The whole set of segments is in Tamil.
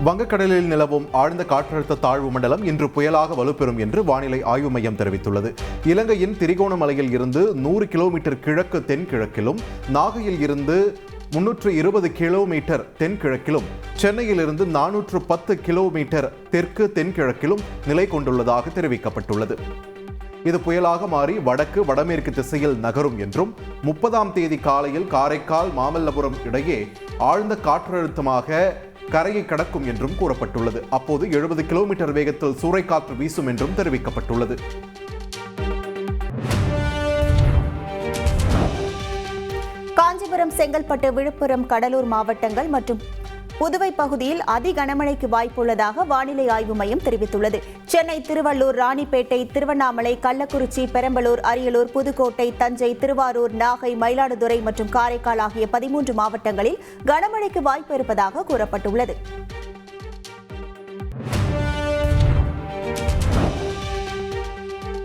வங்கக்கடலில் நிலவும் ஆழ்ந்த காற்றழுத்த தாழ்வு மண்டலம் இன்று புயலாக வலுப்பெறும் என்று வானிலை ஆய்வு மையம் தெரிவித்துள்ளது. இலங்கையின் திரிகோணமலையில் இருந்து 100 கிலோமீட்டர் கிழக்கு தென்கிழக்கிலும், நாகையில் இருந்து 320 கிலோமீட்டர் தென்கிழக்கிலும், சென்னையில் இருந்து 410 கிலோமீட்டர் தெற்கு தென்கிழக்கிலும் நிலை கொண்டுள்ளதாக தெரிவிக்கப்பட்டுள்ளது. இது புயலாக மாறி வடக்கு வடமேற்கு திசையில் நகரும் என்றும் 30ஆம் தேதி காலையில் காரைக்கால் மாமல்லபுரம் இடையே ஆழ்ந்த காற்றழுத்தமாக கரையை கடக்கும் என்றும் கூறப்பட்டுள்ளது. அப்போது 70 கிலோமீட்டர் வேகத்தில் சூறைக்காற்று வீசும் என்றும் தெரிவிக்கப்பட்டுள்ளது. காஞ்சிபுரம், செங்கல்பட்டு, விழுப்புரம், கடலூர் மாவட்டங்கள் மற்றும் புதுவை பகுதியில் அதி கனமழைக்கு வாய்ப்புள்ளதாக வானிலை ஆய்வு மையம் தெரிவித்துள்ளது. சென்னை, திருவள்ளூர், ராணிப்பேட்டை, திருவண்ணாமலை, கள்ளக்குறிச்சி, பெரம்பலூர், அரியலூர், புதுக்கோட்டை, தஞ்சை, திருவாரூர், நாகை, மயிலாடுதுறை மற்றும் காரைக்கால் ஆகிய 13 மாவட்டங்களில் கனமழைக்கு வாய்ப்பு இருப்பதாக கூறப்பட்டுள்ளது.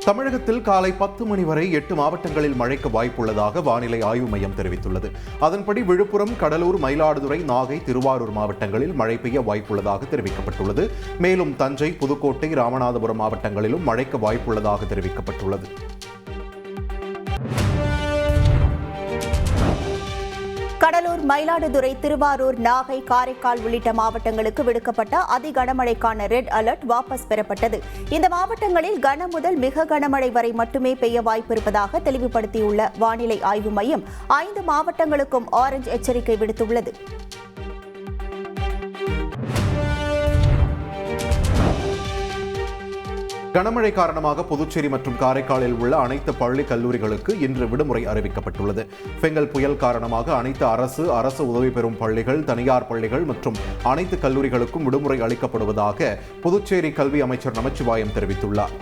தமிழகத்தில் காலை 10 மணி வரை 8 மாவட்டங்களில் மழைக்கு வாய்ப்புள்ளதாக வானிலை ஆய்வு மையம் தெரிவித்துள்ளது. அதன்படி விழுப்புரம், கடலூர், மயிலாடுதுறை, நாகை, திருவாரூர் மாவட்டங்களில் மழை பெய்ய வாய்ப்புள்ளதாக தெரிவிக்கப்பட்டுள்ளது. மேலும் தஞ்சை, புதுக்கோட்டை, ராமநாதபுரம் மாவட்டங்களிலும் மழைக்கு வாய்ப்புள்ளதாக தெரிவிக்கப்பட்டுள்ளது. கடலூர், மயிலாடுதுறை, திருவாரூர், நாகை, காரைக்கால் உள்ளிட்ட மாவட்டங்களுக்கு விடுக்கப்பட்ட அதி கனமழைக்கான ரெட் அலர்ட் வாபஸ் பெறப்பட்டது. இந்த மாவட்டங்களில் கன முதல் மிக கனமழை வரை மட்டுமே பெய்ய வாய்ப்பு இருப்பதாக தெளிவுபடுத்தியுள்ள வானிலை ஆய்வு மையம் 5 மாவட்டங்களுக்கும் ஆரஞ்ச் எச்சரிக்கை விடுத்துள்ளது. கனமழை காரணமாக புதுச்சேரி மற்றும் காரைக்காலில் உள்ள அனைத்து பள்ளி கல்லூரிகளுக்கு இன்று விடுமுறை அறிவிக்கப்பட்டுள்ளது. பெங்கல் புயல் காரணமாக அனைத்து அரசு உதவி பெறும் பள்ளிகள், தனியார் பள்ளிகள் மற்றும் அனைத்து கல்லூரிகளுக்கும் விடுமுறை அளிக்கப்படுவதாக புதுச்சேரி கல்வி அமைச்சர் நமச்சிவாயம் தெரிவித்துள்ளார்.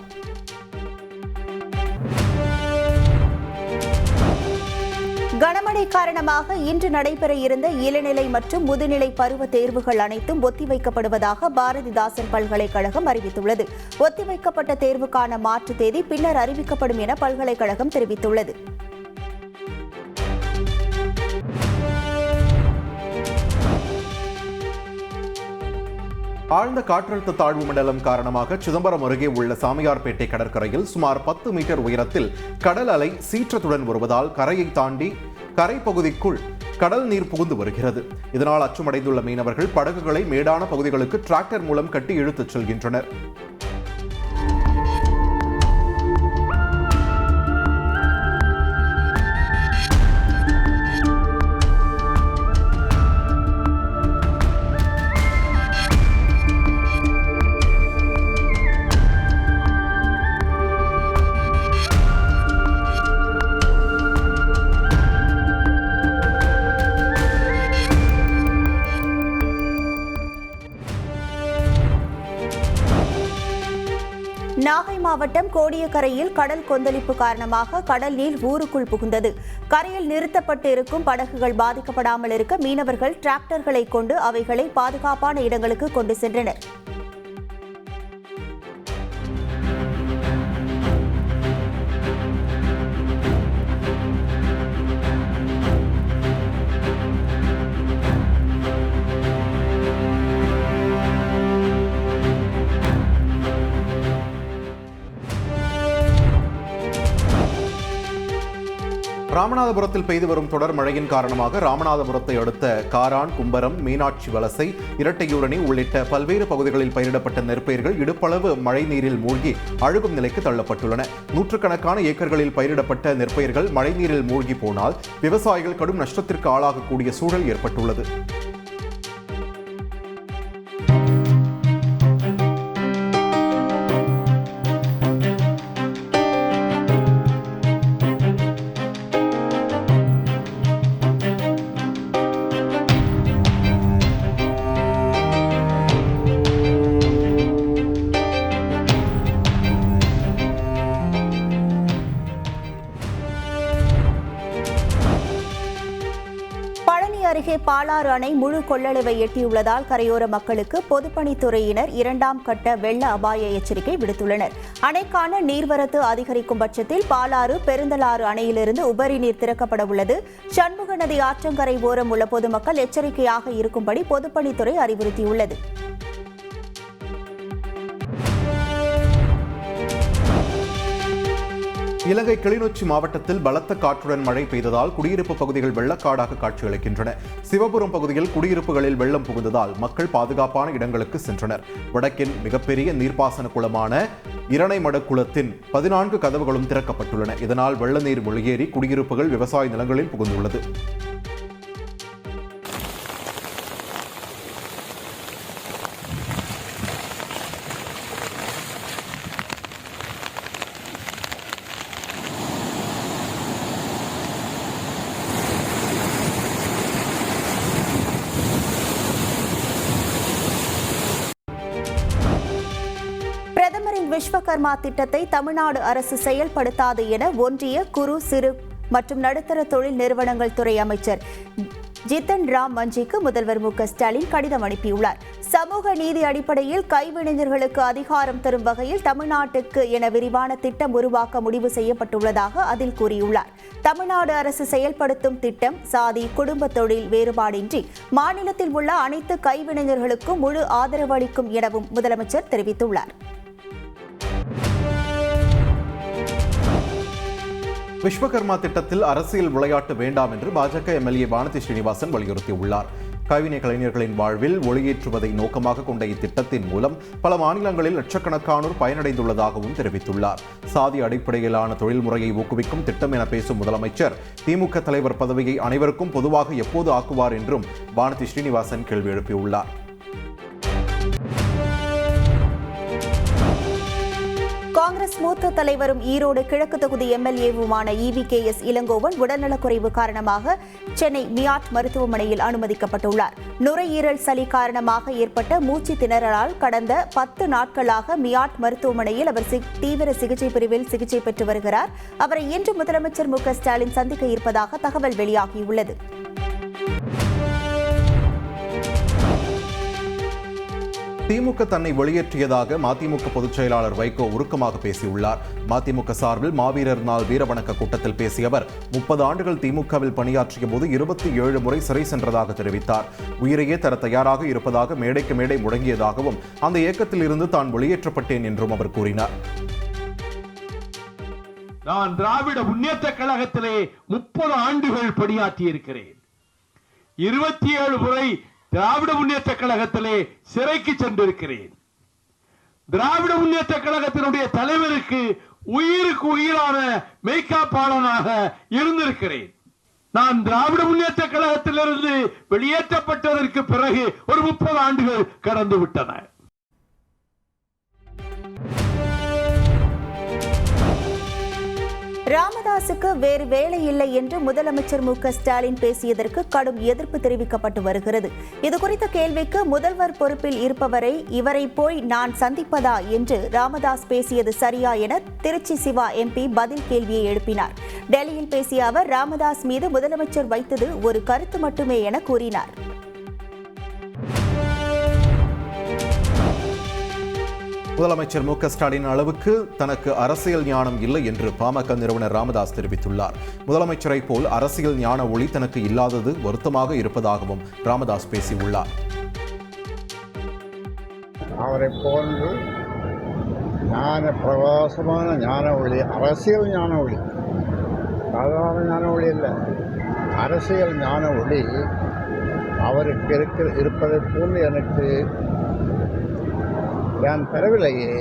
கனமழை காரணமாக இன்று நடைபெற இருந்த இளநிலை மற்றும் முதுநிலை பருவ தேர்வுகள் அனைத்தும் ஒத்திவைக்கப்படுவதாக பாரதிதாசன் பல்கலைக்கழகம் அறிவித்துள்ளது. ஒத்திவைக்கப்பட்ட தேர்வுக்கான மாற்று தேதி பின்னர் அறிவிக்கப்படும் என பல்கலைக்கழகம் தெரிவித்துள்ளது. ஆழ்ந்த காற்றழுத்த தாழ்வு மண்டலம் காரணமாக சிதம்பரம் அருகே உள்ள சாமியார்பேட்டை கடற்கரையில் சுமார் 10 மீட்டர் உயரத்தில் கடல் அலை சீற்றத்துடன் வருவதால் கரையை தாண்டி கரைப்பகுதிக்குள் கடல் நீர் புகுந்து வருகிறது. இதனால் அச்சமடைந்துள்ள மீனவர்கள் படகுகளை மேடான பகுதிகளுக்கு டிராக்டர் மூலம் கட்டி இழுத்துச் செல்கின்றனர். நாகை மாவட்டம் கோடியக்கரையில் கடல் கொந்தளிப்பு காரணமாக கடல் நீர் ஊருக்குள் புகுந்தது. கரையில் நிறுத்தப்பட்டு இருக்கும் படகுகள் பாதிக்கப்படாமல் இருக்க மீனவர்கள் டிராக்டர்களை கொண்டு அவைகளை பாதுகாப்பான இடங்களுக்கு கொண்டு சென்றனர். ராமநாதபுரத்தில் பெய்து வரும் தொடர் மழையின் காரணமாக ராமநாதபுரத்தை அடுத்த காரான், கும்பரம், மீனாட்சி வலசை, இரட்டையூரணி உள்ளிட்ட பல்வேறு பகுதிகளில் பயிரிடப்பட்ட நெற்பயிர்கள் இடுப்பளவு மழை நீரில் மூழ்கி அழுகும் நிலைக்கு தள்ளப்பட்டுள்ளன. நூற்றுக்கணக்கான ஏக்கர்களில் பயிரிடப்பட்ட நெற்பயிர்கள் மழைநீரில் மூழ்கி போனால் விவசாயிகள் கடும் நஷ்டத்திற்கு ஆளாகக்கூடிய சூழல் ஏற்பட்டுள்ளது. அருகே பாலாறு அணை முழு கொள்ளளவை எட்டியுள்ளதால் கரையோர மக்களுக்கு பொதுப்பணித்துறையினர் 2ஆம் கட்ட வெள்ள அபாய எச்சரிக்கை விடுத்துள்ளனர். அணைக்கான நீர்வரத்து அதிகரிக்கும் பட்சத்தில் பாலாறு, பெருந்தலாறு அணையிலிருந்து உபரி நீர் திறக்கப்பட உள்ளது. சண்முக நதி ஆற்றங்கரை ஓரம் உள்ள பொதுமக்கள் எச்சரிக்கையாக இருக்கும்படி பொதுப்பணித்துறை அறிவுறுத்தியுள்ளது. இலங்கை கிளிநொச்சி மாவட்டத்தில் பலத்த காற்றுடன் மழை பெய்ததால் குடியிருப்பு பகுதிகள் வெள்ளக்காடாக காட்சியளிக்கின்றன. சிவபுரம் பகுதியில் குடியிருப்புகளில் வெள்ளம் புகுந்ததால் மக்கள் பாதுகாப்பான இடங்களுக்கு சென்றனர். வடக்கின் மிகப்பெரிய நீர்ப்பாசன குளமான இரணைமடு குளத்தின் 14 கதவுகளும் திறக்கப்பட்டுள்ளன. இதனால் வெள்ள நீர் வெளியேறி குடியிருப்புகள் விவசாய நிலங்களில் புகுந்துள்ளது. பிரதமரின் விஸ்வகர்மா திட்டத்தை தமிழ்நாடு அரசு செயல்படுத்தாது என ஒன்றிய குறு சிறு மற்றும் நடுத்தர தொழில் நிறுவனங்கள் துறை அமைச்சர் ஜித்தன் ராம் மஞ்சிக்கு முதல்வர் மு.க.ஸ்டாலின் கடிதம் அனுப்பியுள்ளார். சமூக நீதி அடிப்படையில் கைவினைஞர்களுக்கு அதிகாரம் தரும் வகையில் தமிழ்நாட்டுக்கு என விரிவான திட்டம் உருவாக்க முடிவு செய்யப்பட்டுள்ளதாக அதில் கூறியுள்ளார். தமிழ்நாடு அரசு செயல்படுத்தும் திட்டம் சாதி, குடும்ப தொழில் வேறுபாடின்றி மாநிலத்தில் உள்ள அனைத்து கைவினைஞர்களுக்கும் முழு ஆதரவு அளிக்கும் எனவும் முதலமைச்சர் தெரிவித்துள்ளார். விஸ்வகர்மா திட்டத்தில் அரசியல் விளையாட்டு வேண்டாம் என்று பாஜக எம்எல்ஏ வானதி ஸ்ரீனிவாசன் வலியுறுத்தியுள்ளார். கைவினை கலைஞர்களின் வாழ்வில் ஒளியேற்றுவதை நோக்கமாக கொண்ட இத்திட்டத்தின் மூலம் பல மாநிலங்களில் லட்சக்கணக்கானோர் பயனடைந்துள்ளதாகவும் தெரிவித்துள்ளார். சாதி அடிப்படையிலான தொழில் முறையை ஊக்குவிக்கும் திட்டம் என பேசும் முதலமைச்சர் திமுக தலைவர் பதவியை அனைவருக்கும் பொதுவாக எப்போது ஆக்குவார் என்றும் வானதி ஸ்ரீனிவாசன் கேள்வி எழுப்பியுள்ளார். காங்கிரஸ் மூத்த தலைவரும் ஈரோடு கிழக்கு தொகுதி எம்எல்ஏவுமான EVKS இளங்கோவன் உடல்நலக்குறைவு காரணமாக சென்னை மியாட் மருத்துவமனையில் அனுமதிக்கப்பட்டுள்ளார். நுரையீரல் சளி காரணமாக ஏற்பட்ட மூச்சு திணறலால் கடந்த 10 நாட்களாக மியாட் மருத்துவமனையில் அவர் தீவிர சிகிச்சை பிரிவில் சிகிச்சை பெற்று வருகிறார். அவரை இன்று முதலமைச்சர் மு.க.ஸ்டாலின் சந்திக்க இருப்பதாக தகவல் வெளியாகியுள்ளது. திமுக தன்னை வெளியேற்றியதாக மதிமுக பொதுச் செயலாளர் வைகோ உருக்கமாக பேசியுள்ளார். மதிமுக சார்பில் மாவீரர் நாள் வீரவணக்க கூட்டத்தில் பேசிய அவர் 30 ஆண்டுகள் திமுகவில் பணியாற்றிய போது 27 முறை சிறை சென்றதாக தெரிவித்தார். உயிரையே தர தயாராக இருப்பதாக மேடைக்கு மேடை முழங்கியதாகவும் அந்த இயக்கத்தில் இருந்து தான் வெளியேற்றப்பட்டேன் என்றும் அவர் கூறினார். நான் திராவிட முன்னேற்ற கழகத்திலே 30 ஆண்டுகள் பணியாற்றி இருக்கிறேன். 27 முறை திராவிட முன்னேற்ற கழகத்திலே சிறைக்கு சென்றிருக்கிறேன். திராவிட முன்னேற்ற கழகத்தினுடைய தலைவருக்கு உயிருக்கு உயிரான மெய்காப்பாளனாக இருந்திருக்கிறேன். நான் திராவிட முன்னேற்ற கழகத்திலிருந்து வெளியேற்றப்பட்டதற்கு பிறகு ஒரு 30 ஆண்டுகள் கடந்து விட்டன. ராமதாசுக்கு வேறு வேலை இல்லை என்று முதலமைச்சர் மு.க.ஸ்டாலின் பேசியதற்கு கடும் எதிர்ப்பு தெரிவிக்கப்பட்டு வருகிறது. இதுகுறித்த கேள்விக்கு முதல்வர் பொறுப்பில் இருப்பவரை இவரை போய் நான் சந்திப்பதா என்று ராமதாஸ் பேசியது சரியா என திருச்சி சிவா MP பதில் கேள்வியை எழுப்பினார். டெல்லியில் பேசிய அவர் ராமதாஸ் மீது முதலமைச்சர் வைத்தது ஒரு கருத்து மட்டுமே என கூறினார். முதலமைச்சர் மு.க.ஸ்டாலின் அளவுக்கு தனக்கு அரசியல் ஞானம் இல்லை என்று பாமக நிறுவனர் ராமதாஸ் தெரிவித்துள்ளார். முதலமைச்சரை போல் அரசியல் ஞான ஒளி தனக்கு இல்லாதது வருத்தமாக இருப்பதாகவும் ராமதாஸ் பேசியுள்ளார். அவரை போன்று ஞான பிரகாசமான ஞான ஒளி, அரசியல் ஞான ஒளி, சாதாரண ஞான ஒளி இல்லை, அரசியல் ஞான ஒளி அவருக்கு இருப்பதை போன்று எனக்கு நான் பெறவில்லையே,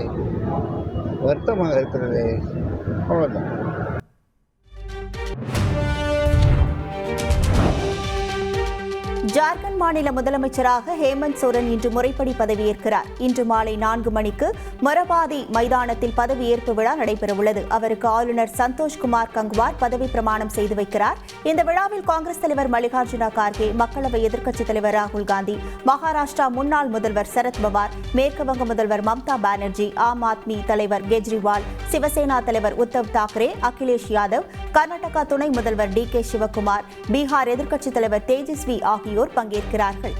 வருத்தமாக இருக்கிறது. அவ்வளோதான். ஜார்க்கண்ட் மாநில முதலமைச்சராக ஹேமந்த் சோரன் இன்று முறைப்படி பதவியேற்கிறார். இன்று மாலை 4 மணிக்கு மொரபாதி மைதானத்தில் பதவியேற்பு விழா நடைபெறவுள்ளது. அவருக்கு ஆளுநர் சந்தோஷ்குமார் கங்குவார் பதவி பிரமாணம் செய்து வைக்கிறார். இந்த விழாவில் காங்கிரஸ் தலைவர் மல்லிகார்ஜுன கார்கே, மக்களவை எதிர்க்கட்சித் தலைவர் ராகுல் காந்தி, மகாராஷ்டிரா முன்னாள் முதல்வர் சரத் பவார், மேற்குவங்க முதல்வர் மம்தா பானர்ஜி, ஆம் ஆத்மி தலைவர் கெஜ்ரிவால், சிவசேனா தலைவர் உத்தவ் தாக்கரே, அகிலேஷ் யாதவ், கர்நாடகா துணை முதல்வர் DK சிவகுமார், பீகார் எதிர்க்கட்சித் தலைவர் தேஜஸ்வி ஆகியோர் பங்கேற்கிறார்கள்.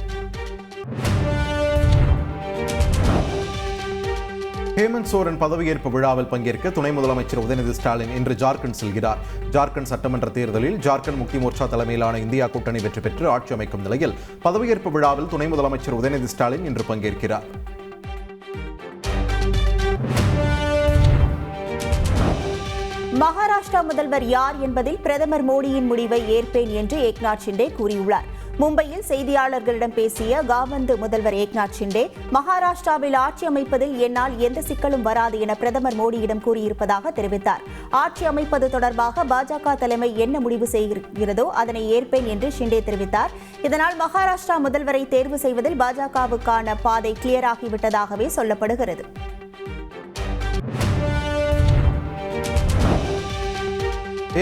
ஹேமந்த் சோரன் பதவியேற்பு விழாவில் பங்கேற்க துணை முதலமைச்சர் உதயநிதி ஸ்டாலின் இன்று ஜார்க்கண்ட் செல்கிறார். ஜார்க்கண்ட் சட்டமன்ற தேர்தலில் ஜார்க்கண்ட் முக்தி மோர்ச்சா தலைமையிலான இந்தியா கூட்டணி வெற்றி பெற்று ஆட்சி அமைக்கும் நிலையில் பதவியேற்பு விழாவில் துணை முதலமைச்சர் உதயநிதி ஸ்டாலின் இன்று பங்கேற்கிறார். மகாராஷ்டிரா முதல்வர் யார் என்பதில் பிரதமர் மோடியின் முடிவை ஏற்பேன் என்று ஏக்நாத் ஷிண்டே கூறியுள்ளார். மும்பையில் செய்தியாளர்களிடம் பேசிய காவந்து முதல்வர் ஏக்நாத் ஷிண்டே, மகாராஷ்டிராவில் ஆட்சி அமைப்பதில் என்னால் எந்த சிக்கலும் வராது என பிரதமர் மோடியிடம் கூறியிருப்பதாக தெரிவித்தார். ஆட்சி அமைப்பது தொடர்பாக பாஜக தலைமை என்ன முடிவு செய்கிறதோ அதனை ஏற்பேன் என்று ஷிண்டே தெரிவித்தார். இதனால் மகாராஷ்டிரா முதல்வரை தேர்வு செய்வதில் பாஜகவுக்கான பாதை கிளியராகிவிட்டதாகவே சொல்லப்படுகிறது.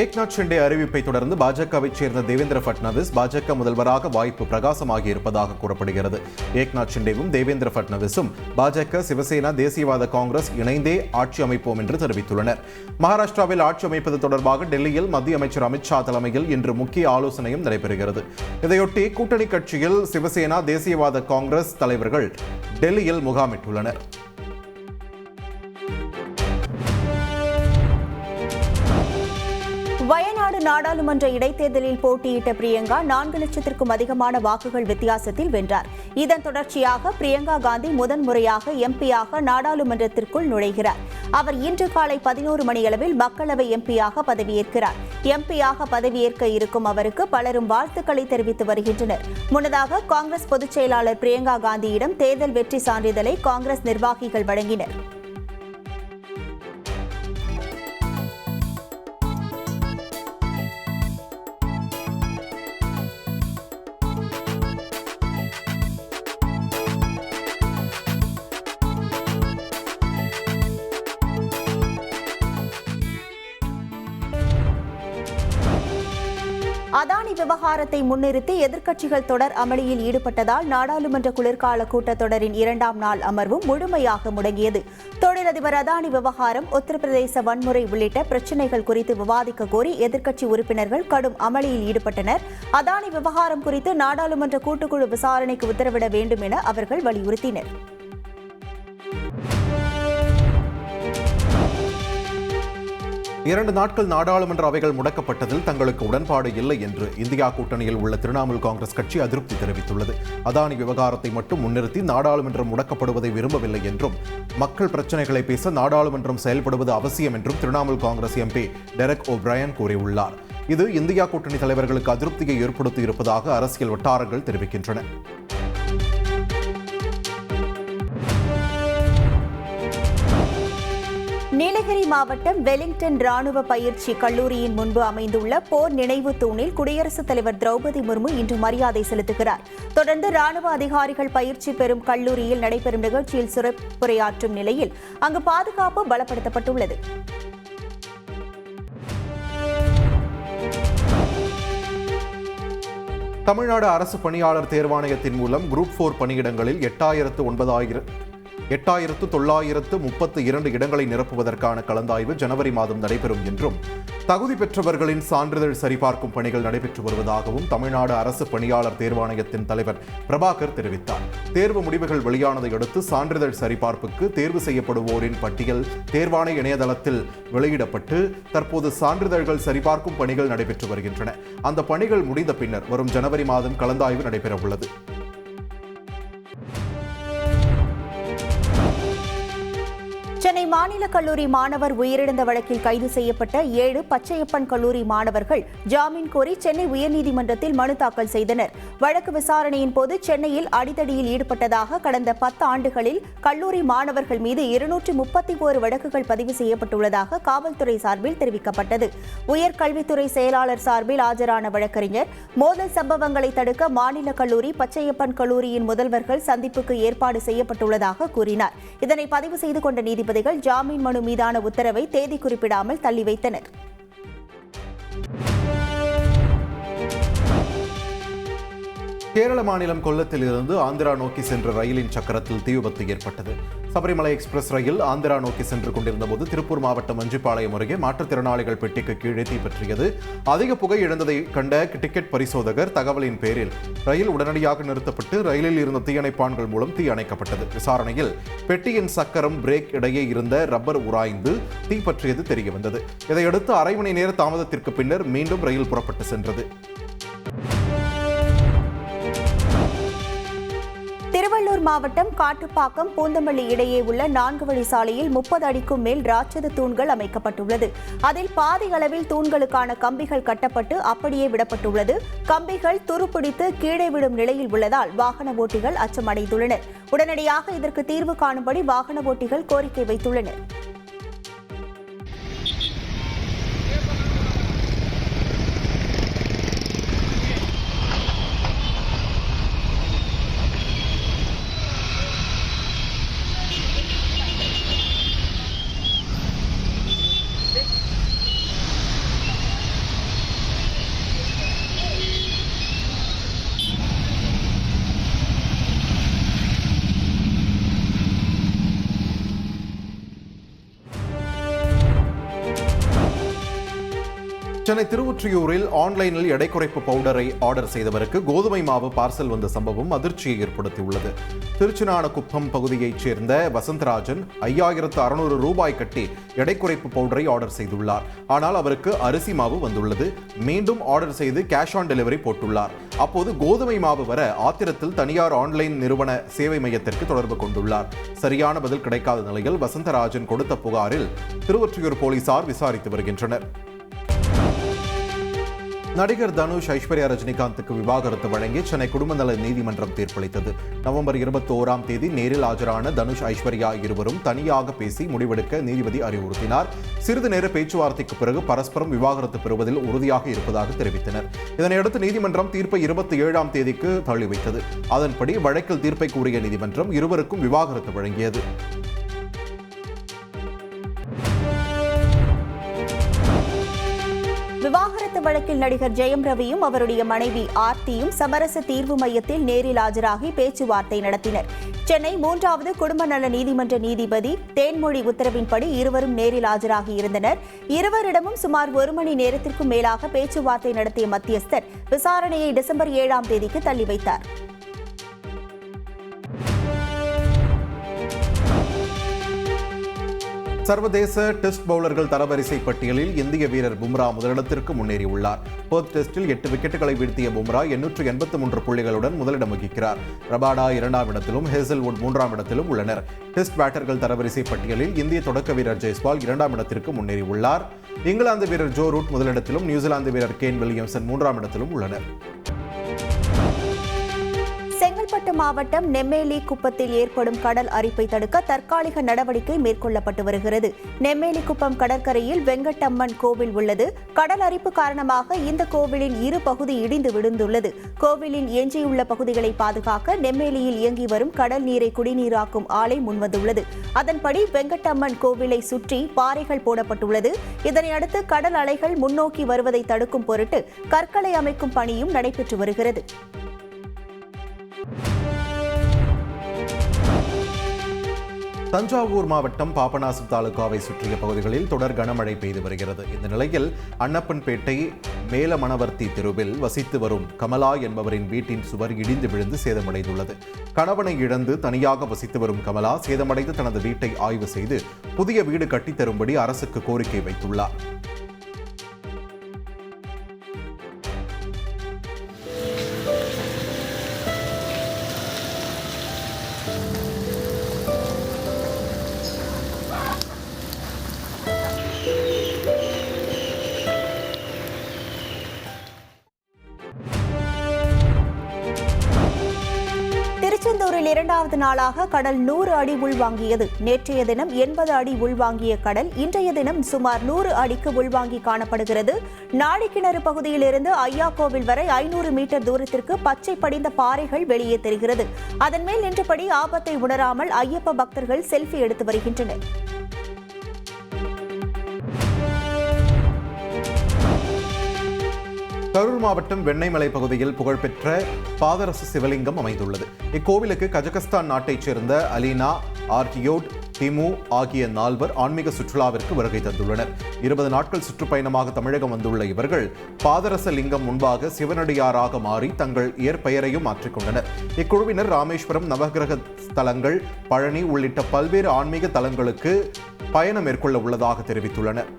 ஏக்நாத் ஷிண்டே அறிவிப்பை தொடர்ந்து பாஜகவைச் சேர்ந்த தேவேந்திர ஃபட்னவிஸ் பாஜக முதல்வராக வாய்ப்பு பிரகாசமாகி இருப்பதாக கூறப்படுகிறது. ஏக்நாத் ஷிண்டேவும் தேவேந்திர ஃபட்னவிஸும் பாஜக, சிவசேனா, தேசியவாத காங்கிரஸ் இணைந்தே ஆட்சி அமைப்போம் என்று தெரிவித்துள்ளனர். மகாராஷ்டிராவில் ஆட்சி அமைப்பது தொடர்பாக டெல்லியில் மத்திய அமைச்சர் அமித்ஷா தலைமையில் இன்று முக்கிய ஆலோசனையும் நடைபெறுகிறது. இதையொட்டி கூட்டணி கட்சியில் சிவசேனா, தேசியவாத காங்கிரஸ் தலைவர்கள் டெல்லியில் முகாமிட்டுள்ளனர். வயநாடு நாடாளுமன்ற இடைத்தேர்தலில் போட்டியிட்ட பிரியங்கா 4 லட்சத்திற்கும் அதிகமான வாக்குகள் வித்தியாசத்தில் வென்றார். இதன் தொடர்ச்சியாக பிரியங்கா காந்தி முதன்முறையாக எம்பியாக நாடாளுமன்றத்திற்குள் நுழைகிறார். அவர் இன்று காலை 11 மணியளவில் மக்களவை எம்பியாக பதவியேற்கிறார். எம்பியாக பதவியேற்க இருக்கும் அவருக்கு பலரும் வாழ்த்துக்களை தெரிவித்து வருகின்றனர். முன்னதாக காங்கிரஸ் பொதுச் செயலாளர் பிரியங்கா காந்தியிடம் தேர்தல் வெற்றி சான்றிதழை காங்கிரஸ் நிர்வாகிகள் வழங்கினர். அதானி விவகாரத்தை முன்னிறுத்தி எதிர்க்கட்சிகள் தொடர் அமளியில் ஈடுபட்டதால் நாடாளுமன்ற குளிர்கால கூட்டத்தொடரின் 2ஆம் நாள் அமர்வும் முழுமையாக முடங்கியது. தொழிலதிபர் அதானி விவகாரம், உத்தரப்பிரதேச வன்முறை உள்ளிட்ட பிரச்சினைகள் குறித்து விவாதிக்க கோரி எதிர்க்கட்சி உறுப்பினர்கள் கடும் அமளியில் ஈடுபட்டனர். அதானி விவகாரம் குறித்து நாடாளுமன்ற கூட்டுக்குழு விசாரணைக்கு உத்தரவிட வேண்டும் என அவர்கள் வலியுறுத்தினர். 2 நாட்கள் நாடாளுமன்ற அவைகள் முடக்கப்பட்டதில் தங்களுக்கு உடன்பாடு இல்லை என்று இந்தியா கூட்டணியில் உள்ள திரிணாமுல் காங்கிரஸ் கட்சி அதிருப்தி தெரிவித்துள்ளது. அதானி விவகாரத்தை மட்டும் முன்னிறுத்தி நாடாளுமன்றம் முடக்கப்படுவதை விரும்பவில்லை என்றும், மக்கள் பிரச்சனைகளை பேச நாடாளுமன்றம் செயல்படுவது அவசியம் என்றும் திரிணாமுல் காங்கிரஸ் எம்பி டெரக் ஓ'பிரையன் கூறியுள்ளார். இது இந்தியா கூட்டணி தலைவர்களுக்கு அதிருப்தியை ஏற்படுத்தி இருப்பதாக அரசியல் வட்டாரங்கள் தெரிவிக்கின்றன. நீலகிரி மாவட்டம் வெலிங்டன் ராணுவ பயிற்சி கல்லூரியின் முன்பு அமைந்துள்ள போர் நினைவு தூணில் குடியரசுத் தலைவர் திரௌபதி முர்மு இன்று மரியாதை செலுத்துகிறார். தொடர்ந்து ராணுவ அதிகாரிகள் பயிற்சி பெறும் கல்லூரியில் நடைபெறும் நிகழ்ச்சியில் சிறப்புரையாற்றும் நிலையில் அங்கு பாதுகாப்பு பலப்படுத்தப்பட்டுள்ளது. தமிழ்நாடு அரசு பணியாளர் தேர்வாணையத்தின் மூலம் குரூப் 4 பணியிடங்களில் 8,932 இடங்களை நிரப்புவதற்கான கலந்தாய்வு ஜனவரி மாதம் நடைபெறும் என்றும், தகுதி பெற்றவர்களின் சான்றிதழ் சரிபார்க்கும் பணிகள் நடைபெற்று வருவதாகவும் தமிழ்நாடு அரசு பணியாளர் தேர்வாணையத்தின் தலைவர் பிரபாகர் தெரிவித்தார். தேர்வு முடிவுகள் வெளியானதை அடுத்து சான்றிதழ் சரிபார்ப்புக்கு தேர்வு செய்யப்படுவோரின் பட்டியல் தேர்வாணைய இணையதளத்தில் வெளியிடப்பட்டு தற்போது சான்றிதழ்கள் சரிபார்க்கும் பணிகள் நடைபெற்று வருகின்றன. அந்த பணிகள் முடிந்த பின்னர் வரும் ஜனவரி மாதம் கலந்தாய்வு நடைபெறவுள்ளது. சென்னை மாநில கல்லூரி மாணவர் உயிரிழந்த வழக்கில் கைது செய்யப்பட்ட 7 பச்சையப்பன் கல்லூரி மாணவர்கள் ஜாமீன் கோரி சென்னை உயர்நீதிமன்றத்தில் மனு தாக்கல் செய்தனர். வழக்கு விசாரணையின் போது சென்னையில் அடிதடியில் ஈடுபட்டதாக கடந்த 10 ஆண்டுகளில் கல்லூரி மாணவர்கள் மீது 231 வழக்குகள் பதிவு செய்யப்பட்டுள்ளதாக காவல்துறை சார்பில் தெரிவிக்கப்பட்டது. உயர்கல்வித்துறை செயலாளர் சார்பில் ஆஜரான வழக்கறிஞர், மோதல் சம்பவங்களை தடுக்க மாநில கல்லூரி, பச்சையப்பன் கல்லூரியின் முதல்வர்கள் சந்திப்புக்கு ஏற்பாடு செய்யப்பட்டுள்ளதாக கூறினார். இதனை பதிவு செய்து கொண்ட நீதிபதிகள் ஜாமீன் மனு மீதான உத்தரவை தேதி குறிப்பிடாமல் தள்ளி வைத்தனர். கேரள மாநிலம் கொல்லத்தில் இருந்து ஆந்திரா நோக்கி சென்ற ரயிலின் சக்கரத்தில் தீ விபத்து ஏற்பட்டது. சபரிமலை எக்ஸ்பிரஸ் ரயில் ஆந்திரா நோக்கி சென்று கொண்டிருந்த போது திருப்பூர் மாவட்டம் மஞ்சிப்பாளையம் அருகே மாற்றுத்திறனாளிகள் பெட்டிக்கு கீழே தீப்பற்றியது. அதிக புகை எழுந்ததை கண்ட டிக்கெட் பரிசோதகர் தகவலின் பேரில் ரயில் உடனடியாக நிறுத்தப்பட்டு ரயிலில் இருந்த தீயணைப்பான்கள் மூலம் தீ அணைக்கப்பட்டது. விசாரணையில் பெட்டியின் சக்கரம், பிரேக் இடையே இருந்த ரப்பர் உராய்ந்து தீப்பற்றியது தெரியவந்தது. இதையடுத்து அரை மணி நேர தாமதத்திற்கு பின்னர் மீண்டும் ரயில் புறப்பட்டு சென்றது. திருவள்ளூர் மாவட்டம் காட்டுப்பாக்கம் பூந்தமல்லி இடையே உள்ள 4 வழி சாலையில் 30 அடிக்கும் மேல் ராட்சத தூண்கள் அமைக்கப்பட்டுள்ளது. அதில் பாதி அளவில் தூண்களுக்கான கம்பிகள் கட்டப்பட்டு அப்படியே விடப்பட்டுள்ளது. கம்பிகள் துருப்பிடித்து கீழே விடும் நிலையில் உள்ளதால் வாகன ஓட்டிகள் அச்சமடைந்துள்ளனர். உடனடியாக இதற்கு தீர்வு காணும்படி வாகன ஓட்டிகள் கோரிக்கை வைத்துள்ளனர். சென்னை திருவொற்றியூரில் ஆன்லைனில் எடை குறைப்பு பவுடரை ஆர்டர் செய்தவருக்கு கோதுமை மாவு பார்சல் வந்த சம்பவம் அதிர்ச்சியை ஏற்படுத்தியுள்ளது. திருச்சினானக்குப்பம் பகுதியைச் சேர்ந்த வசந்தராஜன் 5600 ரூபாய் கட்டி எடை குறைப்பு பவுடரை ஆர்டர் செய்துள்ளார். ஆனால் அவருக்கு அரிசி மாவு வந்துள்ளது. மீண்டும் ஆர்டர் செய்து கேஷ் ஆன் டெலிவரி போட்டுள்ளார். அப்போது கோதுமை மாவு வர ஆத்திரத்தில் தனியார் ஆன்லைன் நிறுவன சேவை மையத்திற்கு தொடர்பு கொண்டுள்ளார். சரியான பதில் கிடைக்காத நிலையில் வசந்தராஜன் கொடுத்த புகாரில் திருவொற்றியூர் போலீசார் விசாரித்து வருகின்றனர். நடிகர் தனுஷ் ஐஸ்வர்யா ரஜினிகாந்துக்கு விவாகரத்து வழங்கி சென்னை குடும்ப நல நீதிமன்றம் தீர்ப்பளித்தது. நவம்பர் 21ஆம் தேதி நேரில் ஆஜரான தனுஷ் ஐஸ்வர்யா இருவரும் தனியாக பேசி முடிவெடுக்க நீதிபதி அறிவுறுத்தினார். சிறிது நேர பேச்சுவார்த்தைக்கு பிறகு பரஸ்பரம் விவாகரத்து பெறுவதில் உறுதியாக இருப்பதாக தெரிவித்தனர். இதனையடுத்து நீதிமன்றம் தீர்ப்பை 27ஆம் தேதிக்கு தள்ளி வைத்தது. அதன்படி வழக்கில் தீர்ப்பை கூறிய நீதிமன்றம் இருவருக்கும் விவாகரத்து வழங்கியது. விவாகரத்து வழக்கில் நடிகர் ஜெயம் ரவியும் அவருடைய மனைவி ஆர்த்தியும் சமரச தீர்வு மையத்தில் நேரில் ஆஜராகி பேச்சுவார்த்தை நடத்தினர். சென்னை 3வது குடும்ப நல நீதிமன்ற நீதிபதி தேன்மொழி உத்தரவின்படி இருவரும் நேரில் ஆஜராகி இருந்தனர். இருவரிடமும் சுமார் 1 மணி நேரத்திற்கும் மேலாக பேச்சுவார்த்தை நடத்திய மத்தியஸ்தர் விசாரணையை டிசம்பர் 7ஆம் தேதிக்கு தள்ளி வைத்தார். சர்வதேச டெஸ்ட் பவுலர்கள் தரவரிசை பட்டியலில் இந்திய வீரர் பும்ரா முதலிடத்திற்கு முன்னேறியுள்ளார். பெர்த் டெஸ்டில் 8 விக்கெட்டுகளை வீழ்த்திய பும்ரா 883 புள்ளிகளுடன் முதலிடம் வகிக்கிறார். ரபாடா 2ஆம் இடத்திலும் ஹேசல்வுட் 3ஆம் இடத்திலும் உள்ளனர். டெஸ்ட் பேட்டர்கள் தரவரிசை பட்டியலில் இந்திய தொடக்க வீரர் ஜெய்ஸ்வால் 2ஆம் இடத்திற்கு முன்னேறியுள்ளார். இங்கிலாந்து வீரர் ஜோ ரூட் முதலிடத்திலும் நியூசிலாந்து வீரர் கேன் வில்லியம்சன் 3ஆம் இடத்திலும் உள்ளனர். செங்கல்பட்டு மாவட்டம் நெம்மேலி குப்பத்தில் ஏற்படும் கடல் அரிப்பை தடுக்க தற்காலிக நடவடிக்கை மேற்கொள்ளப்பட்டு வருகிறது. நெம்மேலி குப்பம் கடற்கரையில் வெங்கட்டம்மன் கோவில் உள்ளது. கடல் அரிப்பு காரணமாக இந்த கோவிலின் 2 பகுதி இடிந்து விழுந்துள்ளது. கோவிலின் எஞ்சியுள்ள பகுதிகளை பாதுகாக்க நெம்மேலியில் இயங்கி வரும் கடல் நீரை குடிநீராக்கும் ஆலை முன்வந்துள்ளது. அதன்படி வெங்கட்டம்மன் கோவிலை சுற்றி பாறைகள் போடப்பட்டுள்ளது. இதனையடுத்து கடல் அலைகள் முன்னோக்கி வருவதை தடுக்கும் பொருட்டு கற்களை அமைக்கும் பணியும் நடைபெற்று வருகிறது. தஞ்சாவூர் மாவட்டம் பாபநாசம் தாலுகாவை சுற்றிய பகுதிகளில் தொடர் கனமழை பெய்து வருகிறது. இந்த நிலையில் அன்னப்பன்பேட்டை மேலமணவர்த்தி தெருவில் வசித்து வரும் கமலா என்பவரின் வீட்டின் சுவர் இடிந்து விழுந்து சேதமடைந்துள்ளது. கணவனை இழந்து தனியாக வசித்து வரும் கமலா சேதமடைந்து தனது வீட்டை ஆய்வு செய்து புதிய வீடு கட்டித்தரும்படி அரசுக்கு கோரிக்கை வைத்துள்ளார். திருச்செந்தூரில் 2வது நாளாக கடல் 100 அடி உள்வாங்கியது. நேற்றைய தினம் 80 அடி உள்வாங்கிய கடல் இன்றைய தினம் சுமார் 100 அடிக்கு உள்வாங்கி காணப்படுகிறது. நாடிக்கிணறு பகுதியிலிருந்து ஐயாக்கோவில் வரை 500 மீட்டர் தூரத்திற்கு பச்சை படிந்த பாறைகள் வெளியே தெரிகிறது. அதன் மேல் நின்றபடி ஆபத்தை உணராமல் ஐயப்ப பக்தர்கள் செல்ஃபி எடுத்து வருகின்றனர். கரூர் மாவட்டம் வெண்ணெய்மலை பகுதியில் புகழ்பெற்ற பாதரச சிவலிங்கம் அமைந்துள்ளது. இக்கோவிலுக்கு கஜகஸ்தான் நாட்டைச் சேர்ந்த அலீனா, ஆர்கியோட், திமு ஆகிய 4 ஆன்மீக சுற்றுலாவிற்கு வருகை தந்துள்ளனர். 20 நாட்கள் சுற்றுப்பயணமாக தமிழகம் வந்துள்ள இவர்கள் பாதரச லிங்கம் முன்பாக சிவனடியாராக மாறி தங்கள் இயற்பெயரையும் மாற்றிக்கொண்டனர். இக்குழுவினர் ராமேஸ்வரம், நவகிரக ஸ்தலங்கள், பழனி உள்ளிட்ட பல்வேறு ஆன்மீக தலங்களுக்கு பயணம் மேற்கொள்ள உள்ளதாக தெரிவித்துள்ளனர்.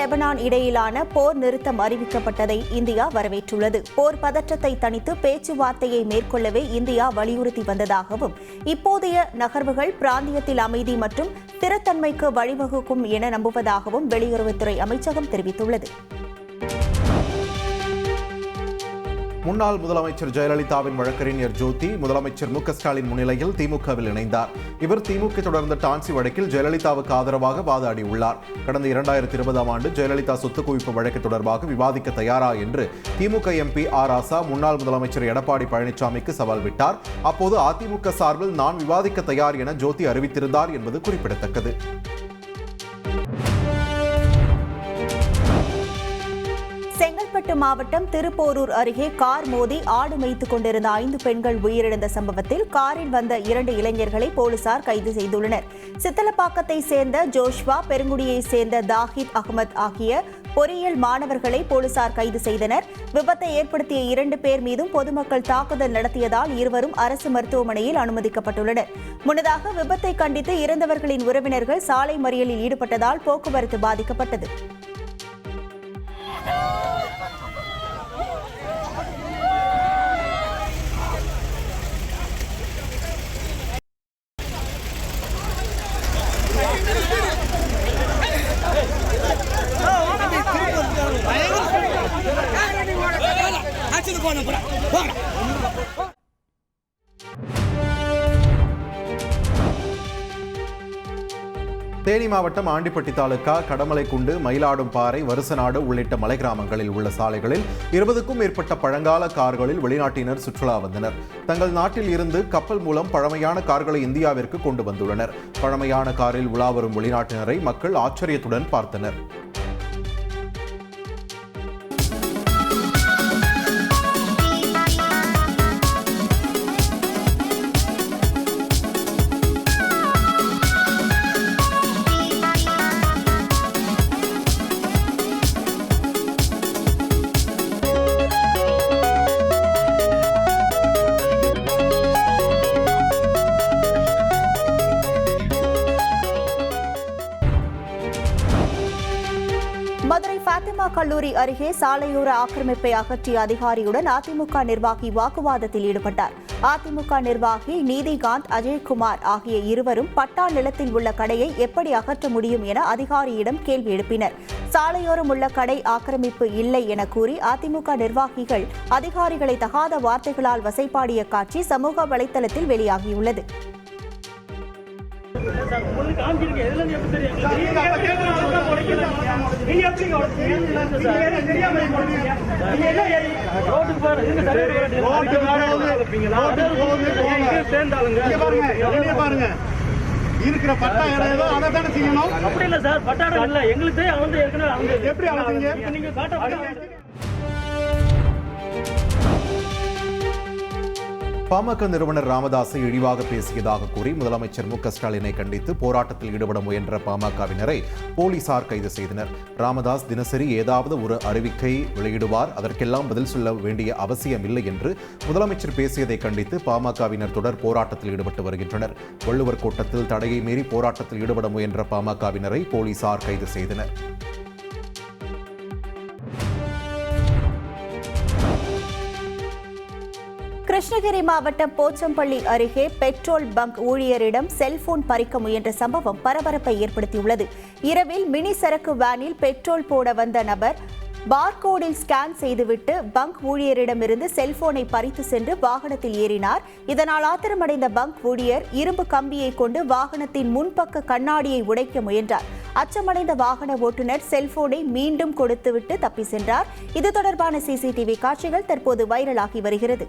லெபனான் இடையிலான போர் நிறுத்தம் அறிவிக்கப்பட்டதை இந்தியா வரவேற்றுள்ளது. போர் பதற்றத்தை தணித்து பேச்சுவார்த்தையை மேற்கொள்ளவே இந்தியா வலியுறுத்தி வந்ததாகவும், இப்போதைய நகர்வுகள் பிராந்தியத்தில் அமைதி மற்றும் ஸ்திரத்தன்மைக்கு வழிவகுக்கும் என நம்புவதாகவும் வெளியுறவுத்துறை அமைச்சகம் தெரிவித்துள்ளது. முன்னாள் முதலமைச்சர் ஜெயலலிதாவின் வழக்கறிஞர் ஜோதி முதலமைச்சர் மு.க.ஸ்டாலின் முன்னிலையில் திமுகவில் இணைந்தார். இவர் திமுக தொடர்ந்த டான்சி வழக்கில் ஜெயலலிதாவுக்கு ஆதரவாக வாதாடியுள்ளார். கடந்த 2020ஆம் ஆண்டு ஜெயலலிதா சொத்து குவிப்பு வழக்கு தொடர்பாக விவாதிக்க தயாரா என்று திமுக எம்பி ஆர் ராசா முன்னாள் முதலமைச்சர் எடப்பாடி பழனிசாமிக்கு சவால் விட்டார். அப்போது அதிமுக சார்பில் நான் விவாதிக்க தயார் என ஜோதி அறிவித்திருந்தார் என்பது குறிப்பிடத்தக்கது. செங்கல்பட்டு மாவட்டம் திருப்போரூர் அருகே கார் மோதி ஆடு மேய்த்துக் கொண்டிருந்த 5 பெண்கள் உயிரிழந்த சம்பவத்தில் காரில் வந்த 2 இளைஞர்களை போலீசார் கைது செய்துள்ளனர். சித்தலப்பாக்கத்தை சேர்ந்த ஜோஷ்வா, பெருங்குடியை சேர்ந்த தாஹித் அகமது ஆகிய பொறியியல் மாணவர்களை போலீசார் கைது செய்தனர். விபத்தை ஏற்படுத்திய 2 பேர் மீதும் பொதுமக்கள் தாக்குதல் நடத்தியதால் இருவரும் அரசு மருத்துவமனையில் அனுமதிக்கப்பட்டுள்ளனர். முன்னதாக விபத்தை கண்டித்து இறந்தவர்களின் உறவினர்கள் சாலை மறியலில் ஈடுபட்டதால் போக்குவரத்து பாதிக்கப்பட்டது. தேனி மாவட்டம் ஆண்டிப்பட்டி தாலுகா கடமலைக்குண்டு, மயிலாடும்பாறை, வருசநாடு உள்ளிட்ட மலை கிராமங்களில் உள்ள சாலைகளில் 20க்கும் மேற்பட்ட பழங்கால கார்களில் வெளிநாட்டினர் சுற்றுலா வந்தனர். தங்கள் நாட்டில் இருந்து கப்பல் மூலம் பழமையான கார்களை இந்தியாவிற்கு கொண்டு வந்துள்ளனர். பழமையான காரில் உலா வரும் வெளிநாட்டினரை மக்கள் ஆச்சரியத்துடன் பார்த்தனர். மதுரை பாத்திமா கல்லூரி அருகே சாலையோர ஆக்கிரமிப்பை அகற்றிய அதிகாரியுடன் அதிமுக நிர்வாகி வாக்குவாதத்தில் ஈடுபட்டார். அதிமுக நிர்வாகி நீதிகாந்த், அஜய்குமார் ஆகிய இருவரும் பட்டா நிலத்தில் உள்ள கடையை எப்படி அகற்ற முடியும் என அதிகாரியிடம் கேள்வி எழுப்பினர். சாலையோரம் உள்ள கடை ஆக்கிரமிப்பு இல்லை என கூறி அதிமுக நிர்வாகிகள் அதிகாரிகளை தகாத வார்த்தைகளால் வசைபாடிய காட்சி சமூக வலைதளத்தில் வெளியாகியுள்ளது. இருக்கிற பட்டா ஏதோ அதை தானே செய்யணும். அப்படி இல்ல சார், பட்டா இல்ல எங்களுக்கு அவங்க ஏற்கனவே எப்படி அவங்க நீங்க காட்ட. பாமக நிறுவனர் ராமதாஸை இழிவாக பேசியதாக கூறி முதலமைச்சர் மு.க.ஸ்டாலினை கண்டித்து போராட்டத்தில் ஈடுபட முயன்ற பாமகவினரை போலீசார் கைது செய்தனர். ராமதாஸ் தினசரி ஏதாவது ஒரு அறிவிக்கை வெளியிடுவார், அதற்கெல்லாம் பதில் சொல்ல வேண்டிய அவசியமில்லை என்று முதலமைச்சர் பேசியதை கண்டித்து பாமகவினர் தொடர் போராட்டத்தில் ஈடுபட்டு வருகின்றனர். வள்ளுவர் கோட்டத்தில் தடையை மீறி போராட்டத்தில் ஈடுபட முயன்ற பாமகவினரை போலீசார் கைது செய்தனர். கிருஷ்ணகிரி மாவட்டம் போச்சம்பள்ளி அருகே பெட்ரோல் பங்க் ஊழியரிடம் செல்போன் பறிக்க முயன்ற சம்பவம் பரபரப்பை ஏற்படுத்தியுள்ளது. இரவில் மினி சரக்கு வேனில் பெட்ரோல் போட வந்த நபர் பார்கோடில் ஸ்கேன் செய்துவிட்டு பங்க் ஊழியரிடமிருந்து செல்போனை பறித்து சென்று வாகனத்தில் ஏறினார். இதனால் ஆத்திரமடைந்த பங்க் ஊழியர் இரும்பு கம்பியை கொண்டு வாகனத்தின் முன்பக்க கண்ணாடியை உடைக்க முயன்றார். அச்சமடைந்த வாகன ஓட்டுநர் செல்போனை மீண்டும் கொடுத்துவிட்டு தப்பி சென்றார். இது தொடர்பான சிசிடிவி காட்சிகள் தற்போது வைரலாகி வருகிறது.